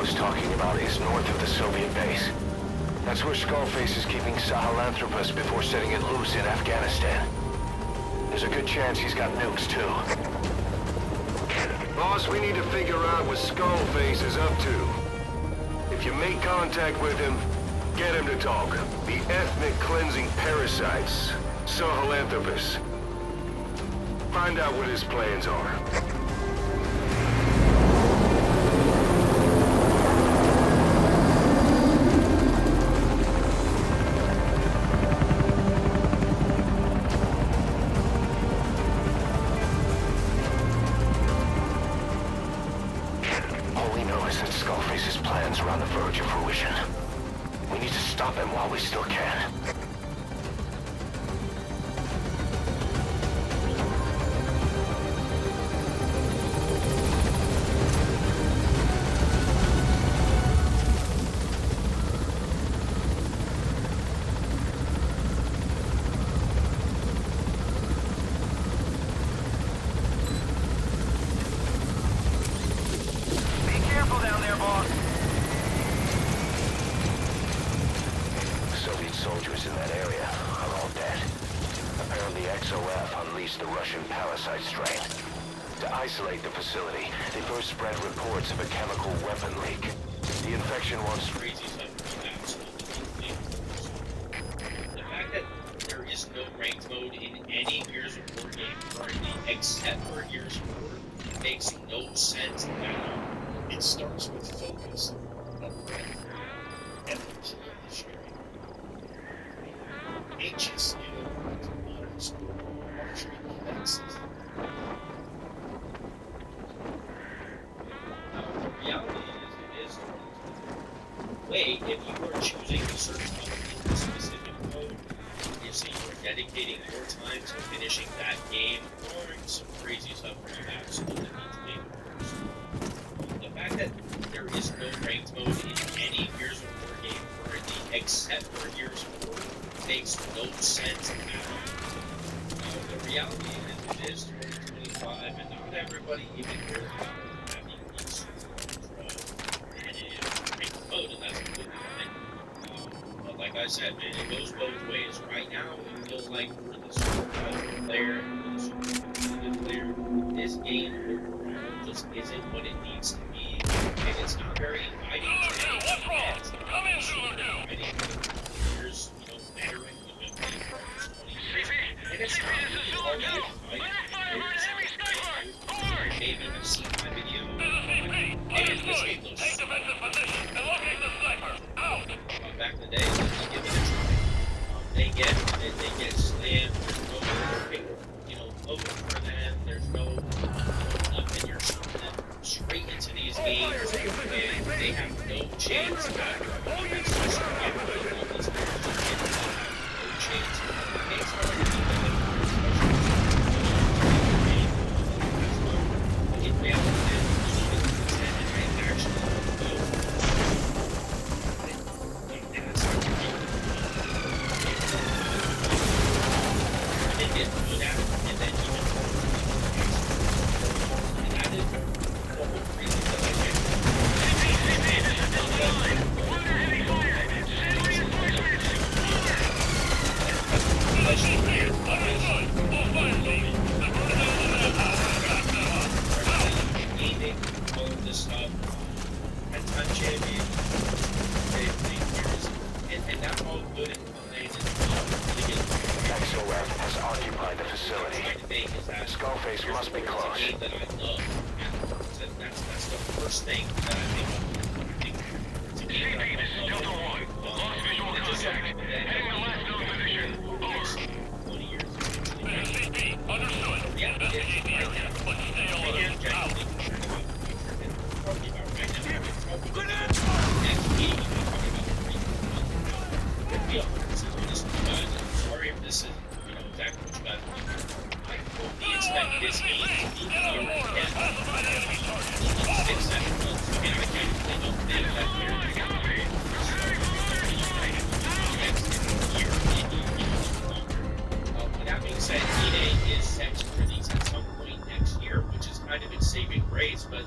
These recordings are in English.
was talking about is north of the Soviet base. That's where Skullface is keeping Sahelanthropus before setting it loose in Afghanistan. There's a good chance he's got nukes, too. Boss, we need to figure out what Skullface is up to. If you make contact with him, get him to talk. The ethnic cleansing parasites, Sahelanthropus. Find out what his plans are. All we know is that Skullface's plans are on the verge of fruition. We need to stop him while we still can. Soldiers in that area are all dead. Apparently XOF unleashed the Russian parasite strain. To isolate the facility, they first spread reports of a chemical weapon leak. The infection wants crazy stuff. The fact that there is no ranked mode in any Gears of War game currently, except for Gears of War, makes no sense at all. It starts with focus, effort, sharing. Anxious, modern school, archery classes. Now, the reality is, wait, if you are choosing a certain specific mode, is that you are dedicating your time to finishing that game, or some crazy stuff where you absolutely need to make it. The fact that there is no ranked mode in any Gears of War game currently, except for Gears of War, makes no sense at all. The reality is, it is 2025, and not everybody even cares about having these control and ranked mode, and that's completely fine. But like I said, man, it goes both ways. Right now, it feels like we're the super player, we're the super good player. This game overall just isn't what it needs to be, and it's not very inviting to any fans. Come in, Zulu! There's, veteran women playing for almost 20 years, and it's not really hard to find players. Maybe you've seen my video, and this game looks so back in the day, they give it a try. They get slammed, there's no open for them, there's no nothing, you're shooting them straight into these games, and they have no chance after Skullface must be close. That I love. That's the first thing that I think. It's a game that I love. Delta 1. Lost visual contact. Heading to last known position. Over. 20 years. SCP. Understood. Yeah, SCP area. But stay alert. Out. Sorry if this is, exactly what you guys want. I fully expect this game to be clear again. Fix that. I mean, I can't really don't think that with that being said, EA is set to release at some point saving grace, but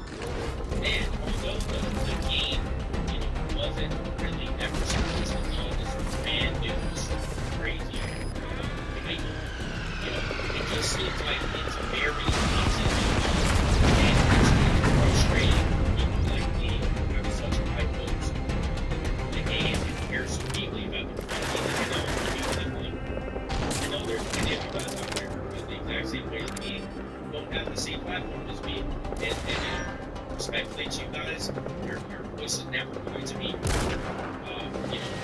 man, although the game, wasn't really ever supposed to be this brand new, crazy title, it just seems like it's very easy and it's frustrating. People like me have such high hopes for the game and care so deeply about the community that I know there's many of you guys out there who feel the exact same way as me, don't have the same platform as me, and respectfully to you guys, your voice is never going to be,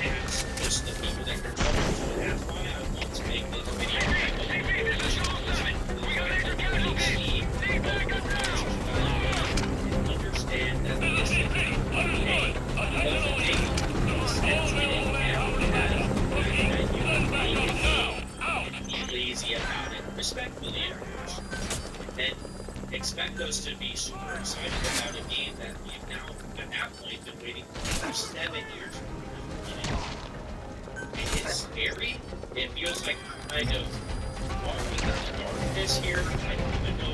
as just the people that you're talking to, and that's why I want to make this video. Understand that this is okay. It doesn't take steps in it that you be lazy about it, respectfully, of course. And expect us to be super excited about a game that we've now, at that point, been waiting for 7 years for. And it's scary. It feels like kind of walking in the darkness here. I don't even know.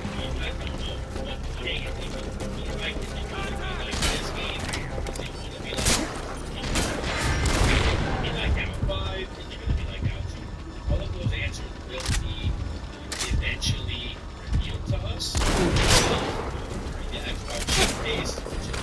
I don't know what game it will be like. Is it going to be like this game? Is it going to be like Out 5? Is it going to be like Out 2? All of those answers will be eventually to us. The Xbox showcase, which is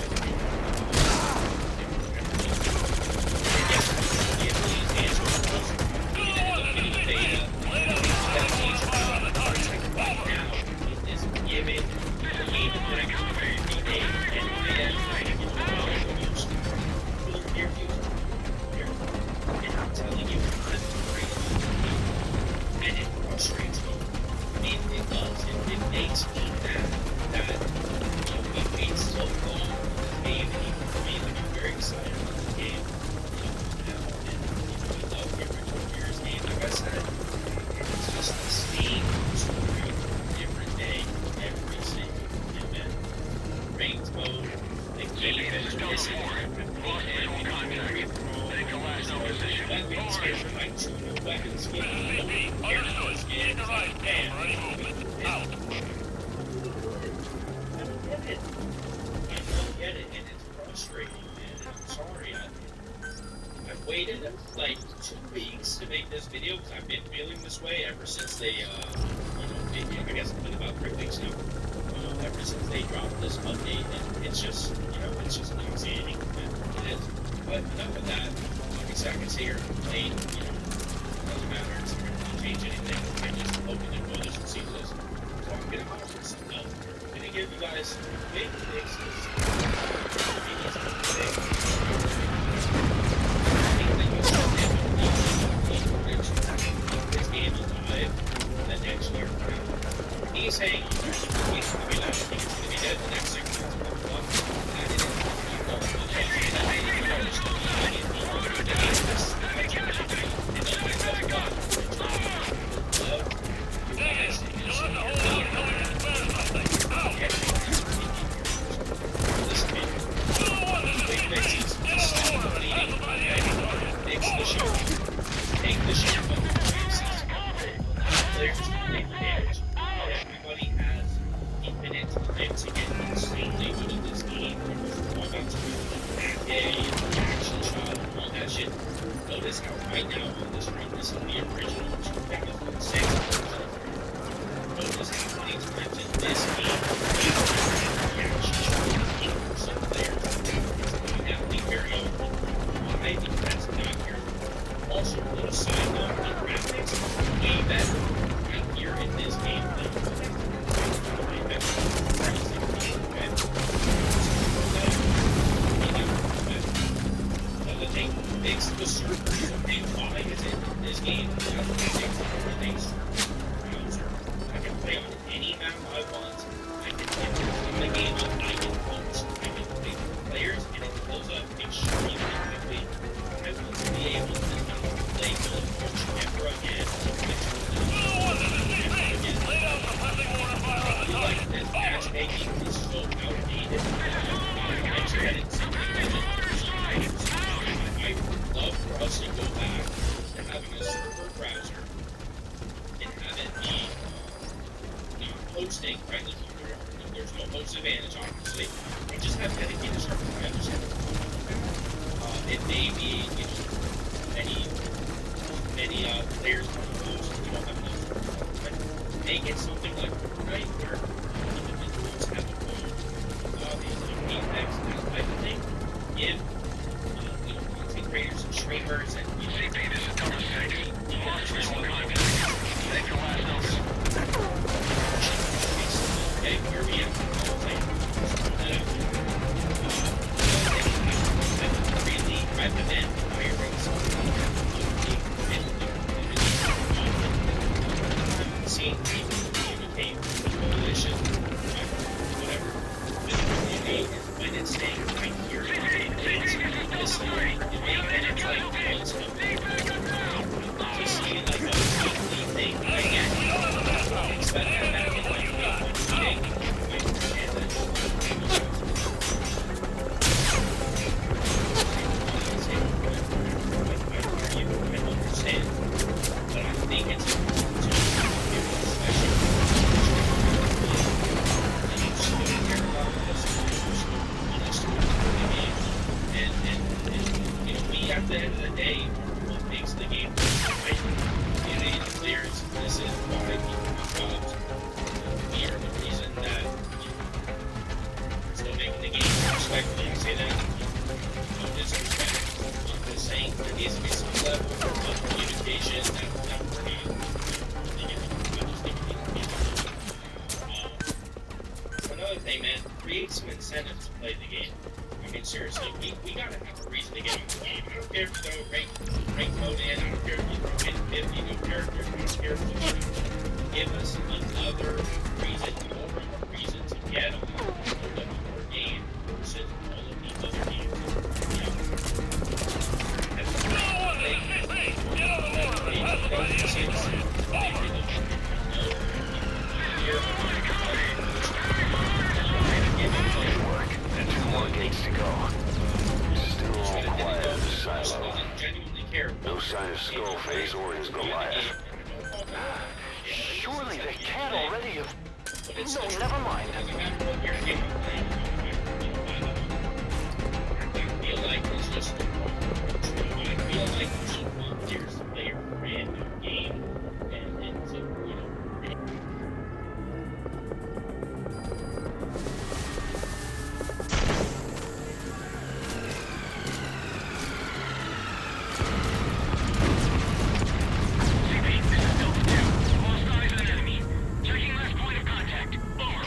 hosting, right? Like, there's no disadvantage, obviously. They just have dedicated servers. I understand. It may be, you know, many players on those who don't have those. But make it something like Fortnite where individuals have a goal, these like Apex, that type of thing. Give you know, content creators and streamers and you know, CP, this is number 6. We lost visual contact. Take your last notice. okay, where we at? Really recommend hiring someone seeing people communicate with the coalition, whatever, with the community is when it's staying right here. It's listening, and then it's like once in a while. To see like a weekly thing again. Expect that in like one meeting, and then I understand, but I think it's important to give a special and you still care about this want us to improve the game and you know we at the end of the day are what makes the game right. Community, the players, this is why people have jobs. We are the reason that you know, still making the game respectfully. I say that no disrespect. I'm just saying there needs to be some level of communication that we're needing. Another thing, man, create some incentives to play the game. I mean, seriously, we gotta have a reason to get on the game. I don't care if you throw rank mode in, I don't care if you throw in 50 new characters, I don't care if you give us another reason, more of a reason to get on your game versus all of these other games. And 2 more gates to go. Still all quiet in the silo. No sign of Skullface or his Goliath. Surely they can't already have... No, never mind. I feel like it's just I feel like you should volunteers to play a brand new game and to, you know, CP, this is Delta 2. Lost eyes on enemy. Checking last point of contact. Over.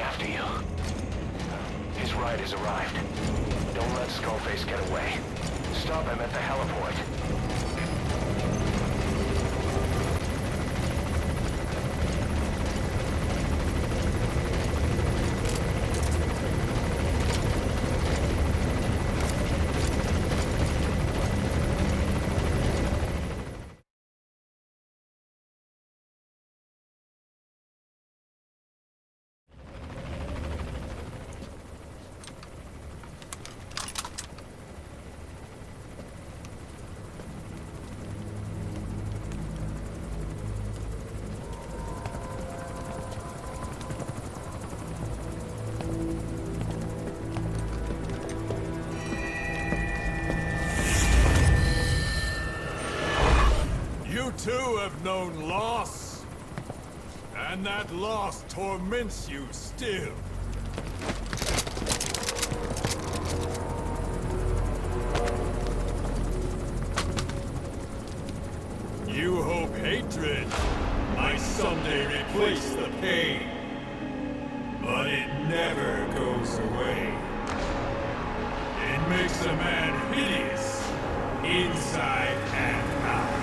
after you. His ride has arrived. Don't let Skullface get away. Stop him at the heliport. You too have known loss. And that loss torments you still. You hope hatred might someday replace the pain. But it never goes away. It makes a man hideous, inside and out.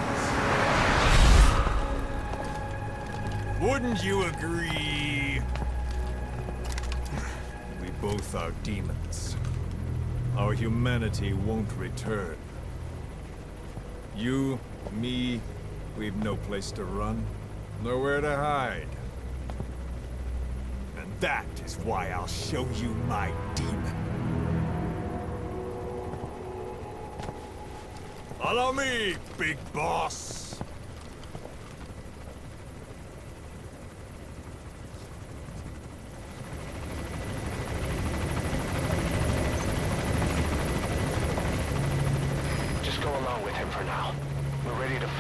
Wouldn't you agree? We both are demons. Our humanity won't return. You, me, we've no place to run, nowhere to hide. And that is why I'll show you my demon. Follow me, big boss!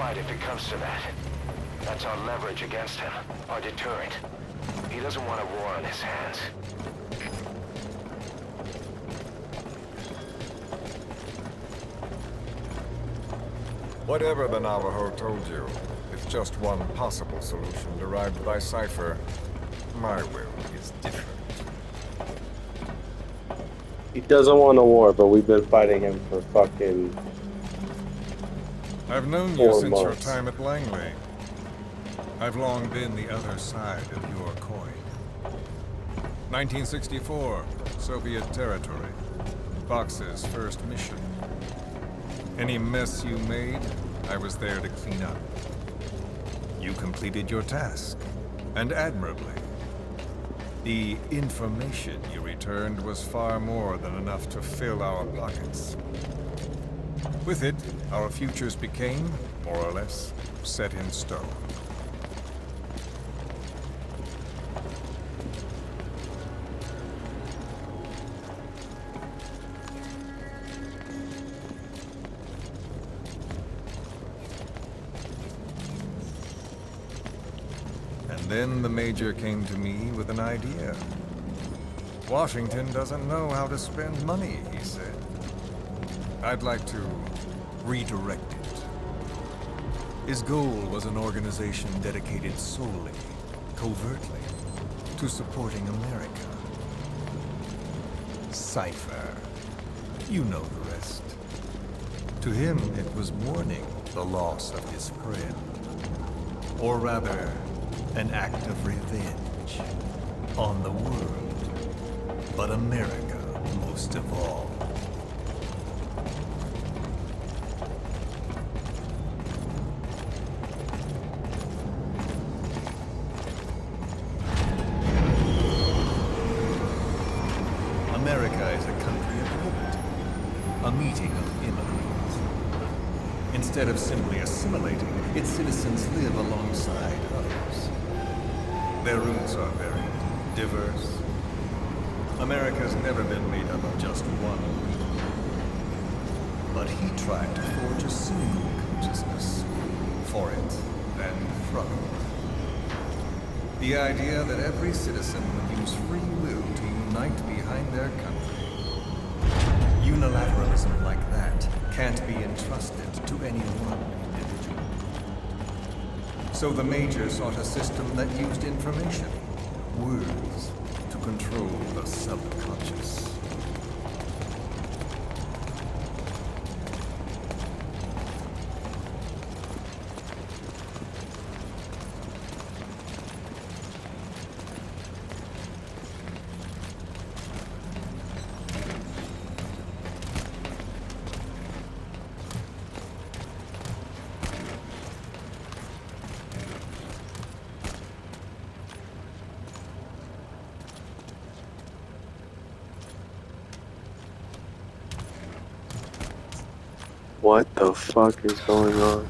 If it comes to that. That's our leverage against him, our deterrent. He doesn't want a war on his hands. Whatever the Navajo told you, it's just one possible solution derived by Cypher. My will is different. He doesn't want a war, but we've been fighting him for fucking... I've known you 4 since your months. time at Langley. I've long been the other side of your coin. 1964, Soviet territory. Fox's first mission. Any mess you made, I was there to clean up. You completed your task, and admirably. The information you returned was far more than enough to fill our pockets. With it, our futures became, more or less, set in stone. And then the Major came to me with an idea. Washington doesn't know how to spend money, he said. I'd like to redirect it. His goal was an organization dedicated solely, covertly, to supporting America. Cypher. You know the rest. To him, it was mourning the loss of his friend. Or rather, an act of revenge on the world, but America most of all. America is a country of liberty, a meeting of immigrants. Instead of simply assimilating, its citizens live alongside others. Their roots are varied, diverse. America's never been made up of just one people. But he tried to forge a single consciousness, for it and from it. The idea that every citizen would use free will to unite behind their country. Unilateralism like that can't be entrusted to any one individual. So the Major sought a system that used information, words, to control the subconscious. What the fuck is going on?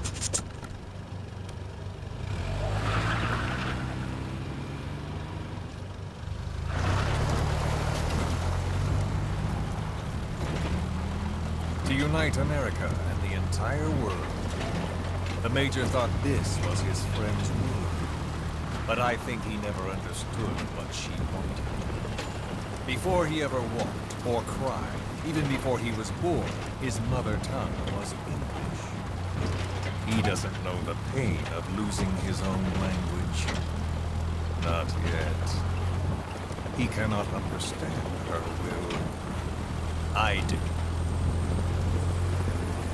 To unite America and the entire world. The Major thought this was his friend's word. But I think he never understood what she wanted. Before he ever walked or cried, even before he was born, his mother tongue was English. He doesn't know the pain of losing his own language. Not yet. He cannot understand her will. I do.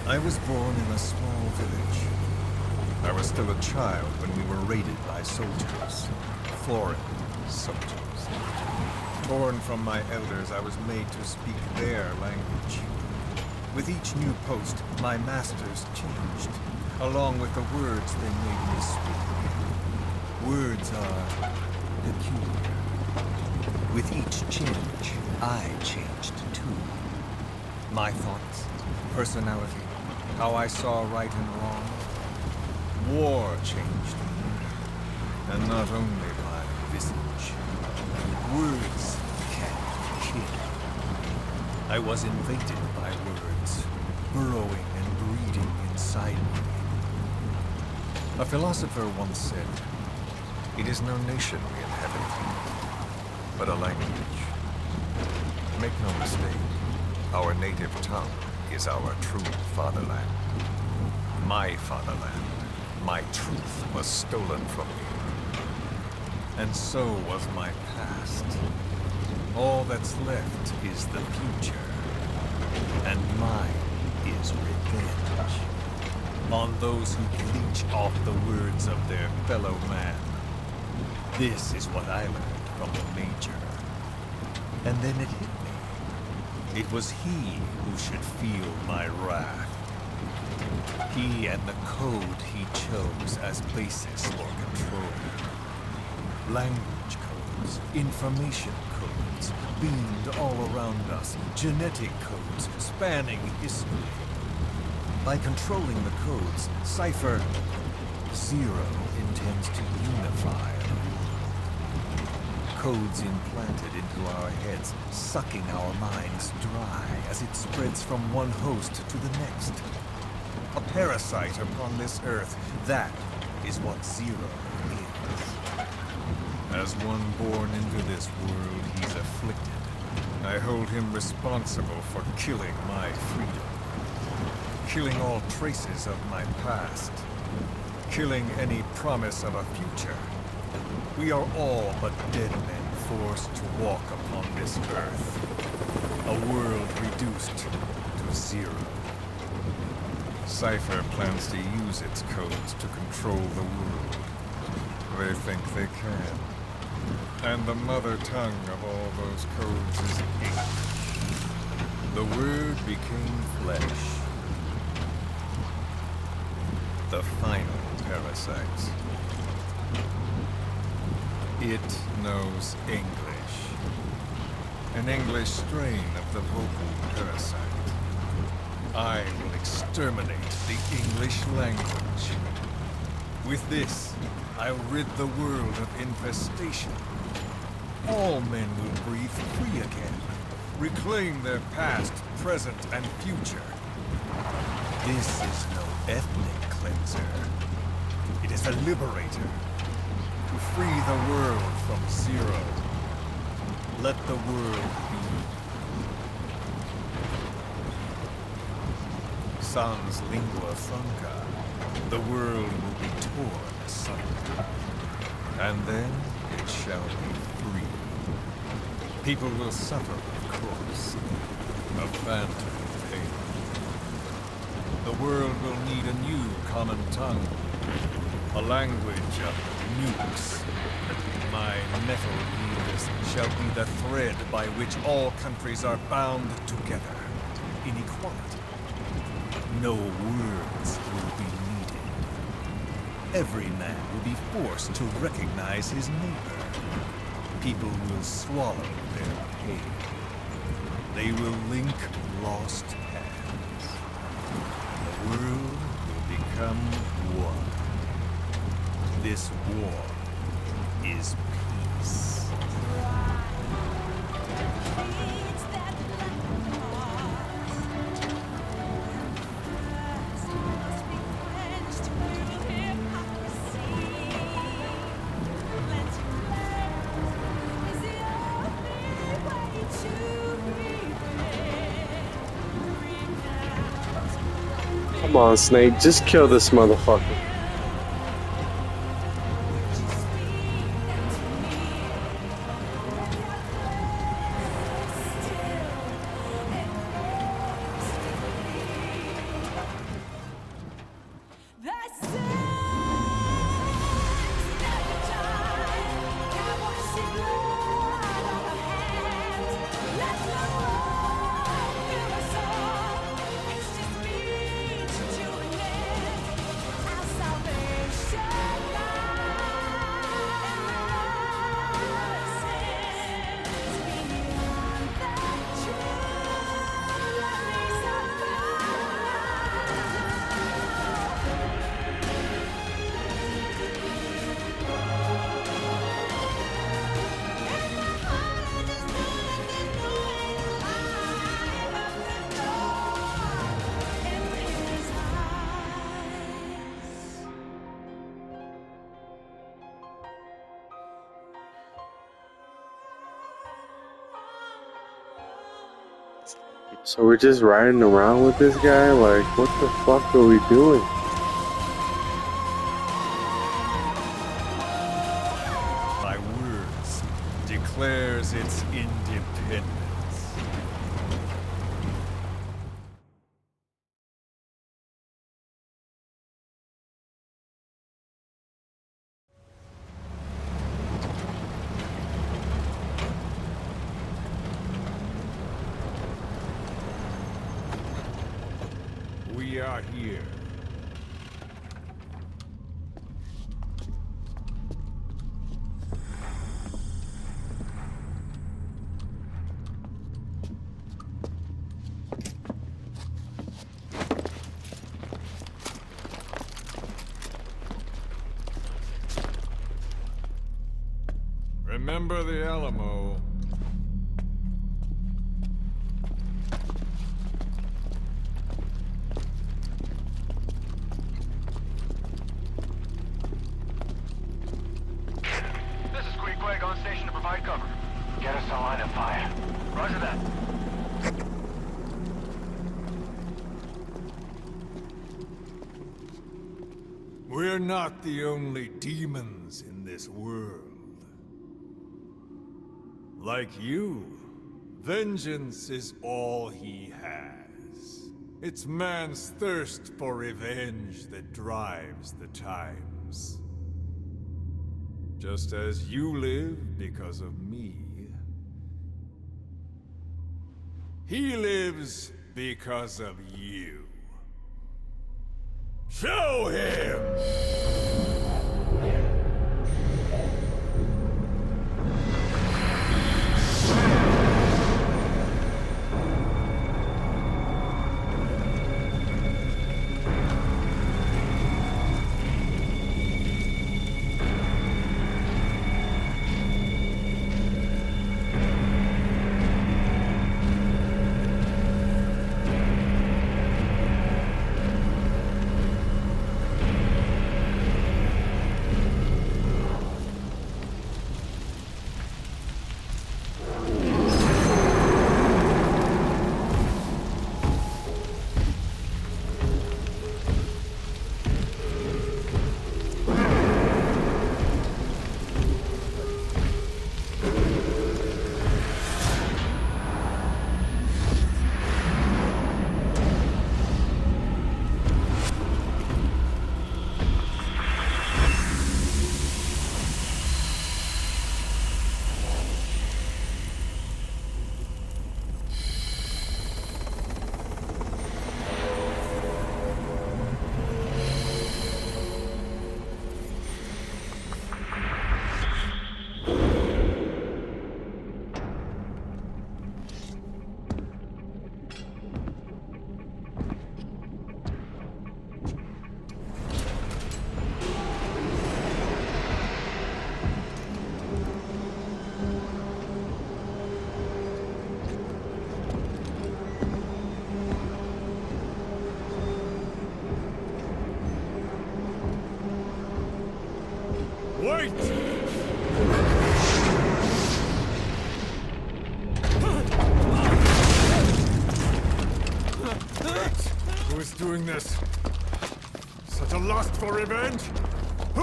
I was born in a small village. I was still a child when we were raided by soldiers. Foreign soldiers. Torn from my elders, I was made to speak their language. With each new post, my masters changed, along with the words they made me speak. Words are peculiar. With each change, I changed too. My thoughts, personality, how I saw right and wrong. War changed me, and not only my visage. Words can kill. I was invaded by words, burrowing and breeding inside me. A philosopher once said, "It is no nation we inhabit, but a language." Make no mistake, our native tongue is our true fatherland. My fatherland, my truth was stolen from me. And so was my past. All that's left is the future. And mine is revenge. On those who leech off the words of their fellow man. This is what I learned from the Major. And then it hit me. It was he who should feel my wrath. He and the code he chose as basis for control. Language codes, information codes, beamed all around us, genetic codes spanning history. By controlling the codes, Cypher Zero intends to unify the world. Codes implanted into our heads, sucking our minds dry as it spreads from one host to the next. A parasite upon this earth, that is what Zero is. As one born into this world, he's afflicted. I hold him responsible for killing my freedom. Killing all traces of my past. Killing any promise of a future. We are all but dead men forced to walk upon this earth. A world reduced to zero. Cypher plans to use its codes to control the world. They think they can. And the mother tongue of all those codes is English. The word became flesh. The final parasite. It knows English. An English strain of the vocal parasite. I will exterminate the English language. With this, I'll rid the world of infestation. All men will breathe free again, reclaim their past, present, and future. This is no ethnic cleanser. It is a liberator. To free the world from Zero. Let the world be. Sans lingua franca, the world will be torn asunder. And then it shall be free. People will suffer, of course. A phantom pain. The world will need a new common tongue. A language of nukes. My metal years shall be the thread by which all countries are bound together in equality. No words will be needed. Every man will be forced to recognize his neighbor. People will swallow their pain. They will link lost hands. The world will become one. This war is peace. Come on, Snake, just kill this motherfucker. So we're just riding around with this guy? Like, what the fuck are we doing? My words declares its independence. We are here. Remember the Alamo. This is Queequeg on station to provide cover. Get us a line of fire. Roger that. We're not the only demons in this world. Like you, vengeance is all he has. It's man's thirst for revenge that drives the times. Just as you live because of me, he lives because of you. Show him! Wait! Who is doing this? Such a lust for revenge? Who?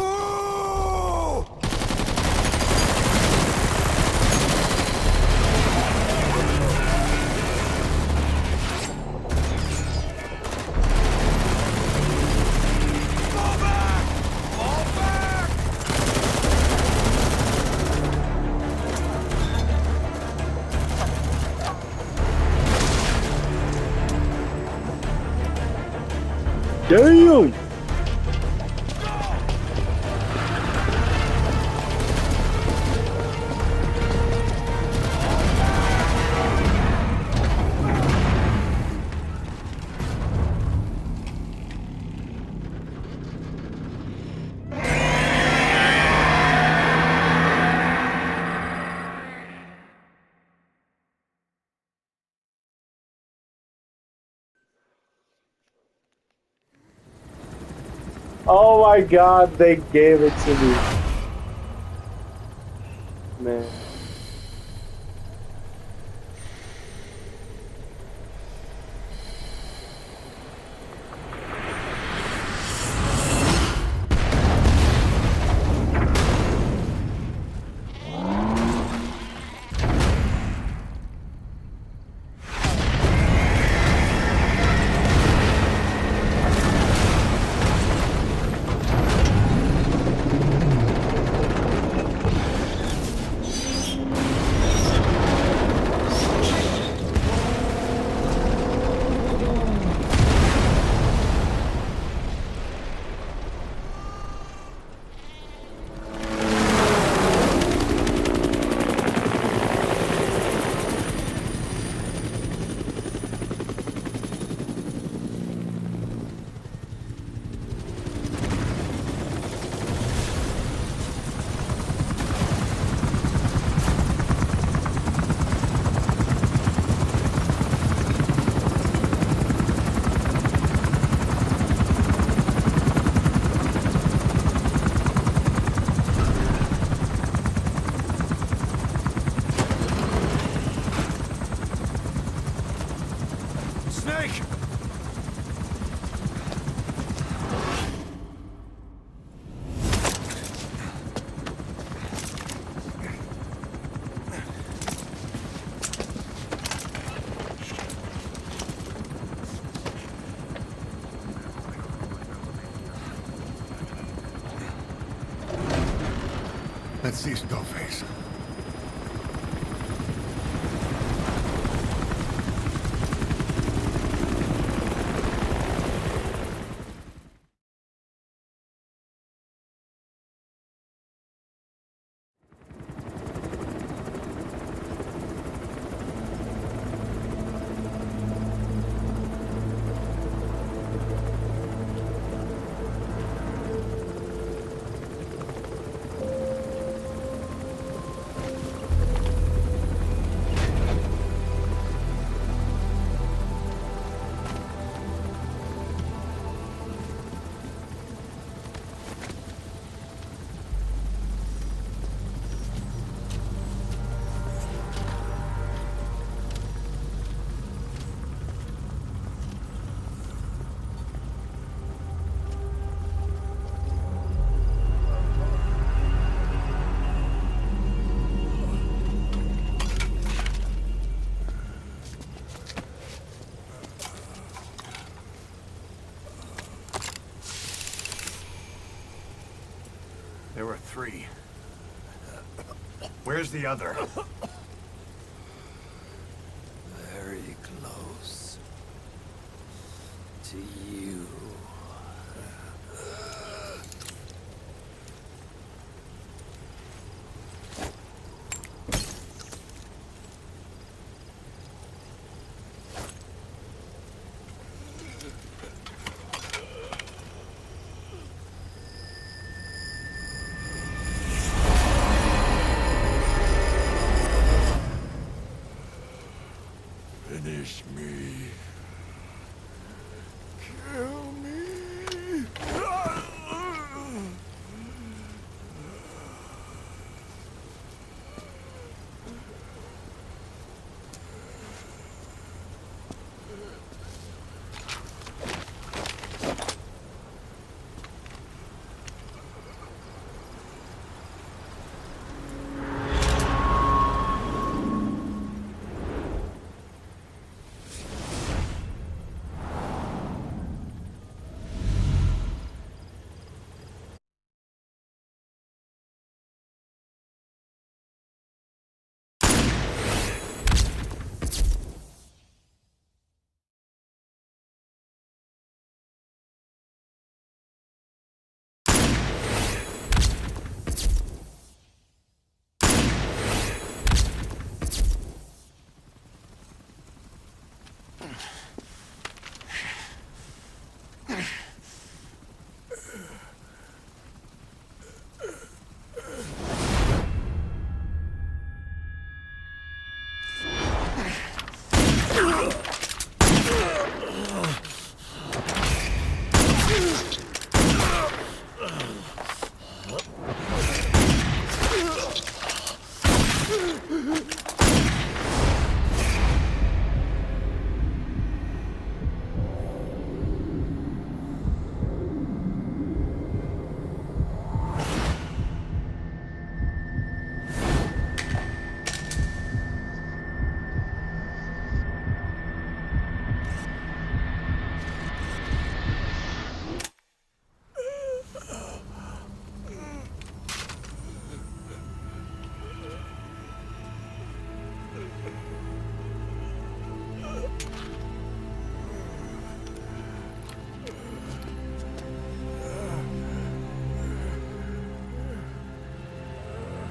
Fall back! Fall back! Damn! Oh my god, they gave it to me. Man. Snake! Let's see Skullface. There were 3. Where's the other? Very close to you. Finish me. Kill me.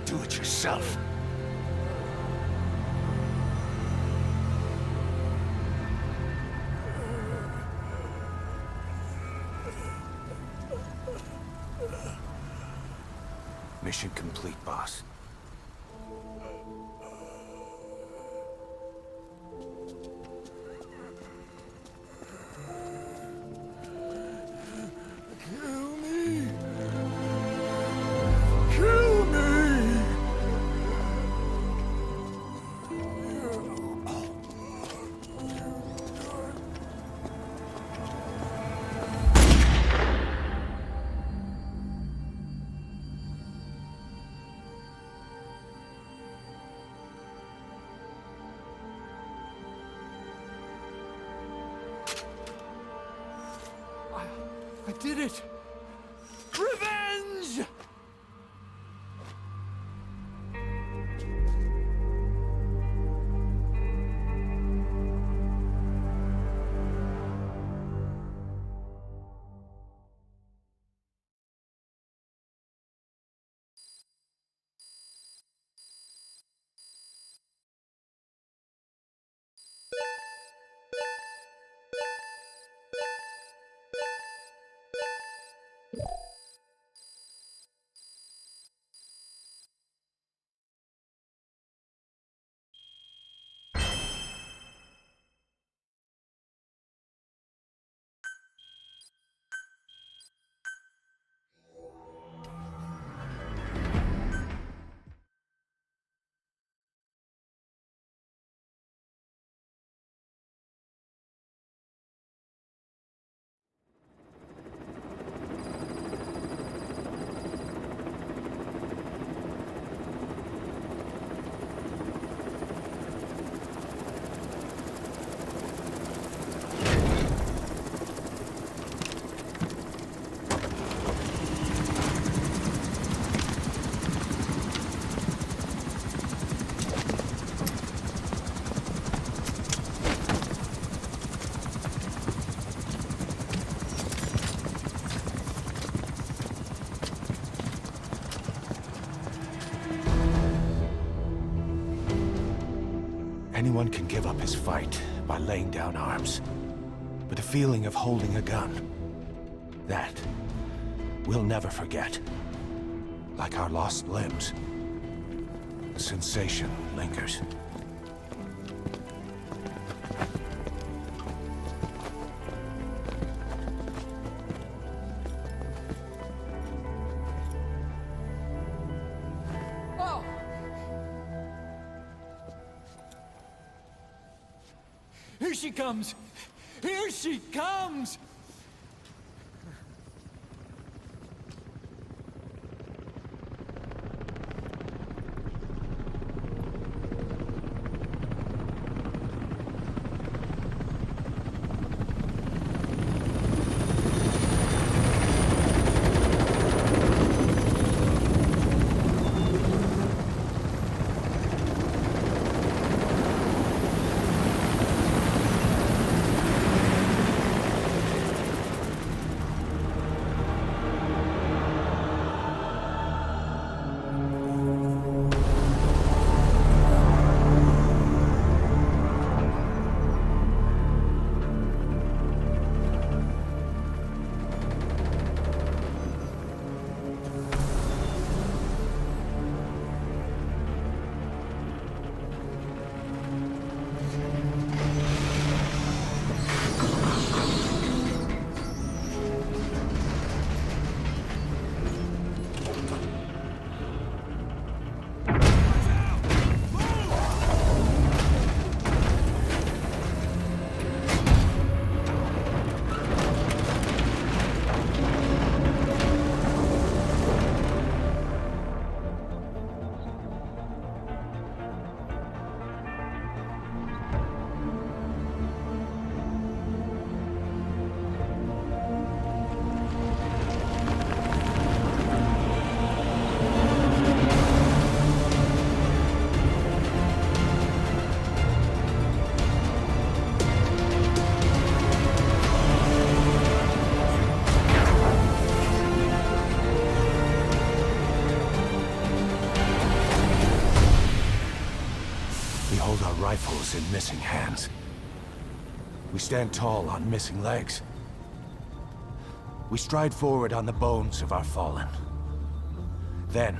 do it yourself. Mission complete, boss. Kill me! Kill me! I did it! Revenge! Anyone can give up his fight by laying down arms. But the feeling of holding a gun, that we'll never forget. Like our lost limbs, the sensation lingers. Oh! Here she comes! Here she comes! rifles in missing hands. We stand tall on missing legs. We stride forward on the bones of our fallen. Then,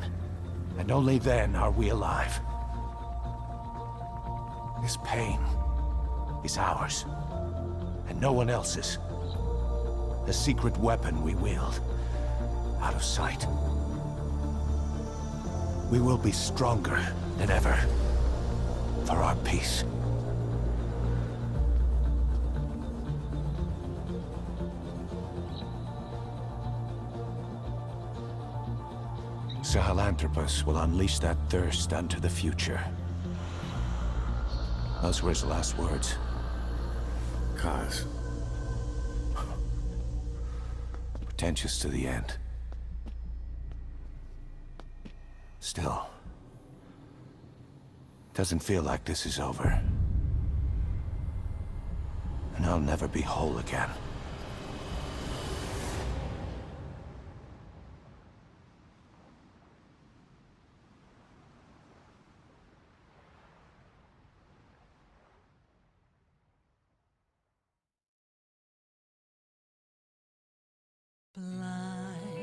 and only then, are we alive. This pain is ours, and no one else's. The secret weapon we wield, out of sight. We will be stronger than ever, for our peace. Sahelanthropus will unleash that thirst unto the future. Those were his last words. Gosh. Pretentious to the end. Still, doesn't feel like this is over. And I'll never be whole again. Blind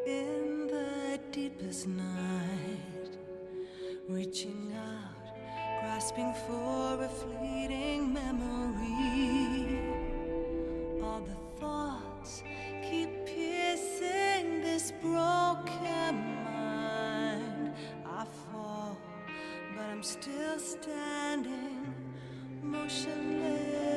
in the deepest night, reaching out, grasping for a fleeting memory. All the thoughts keep piercing this broken mind. I fall, but I'm still standing, motionless.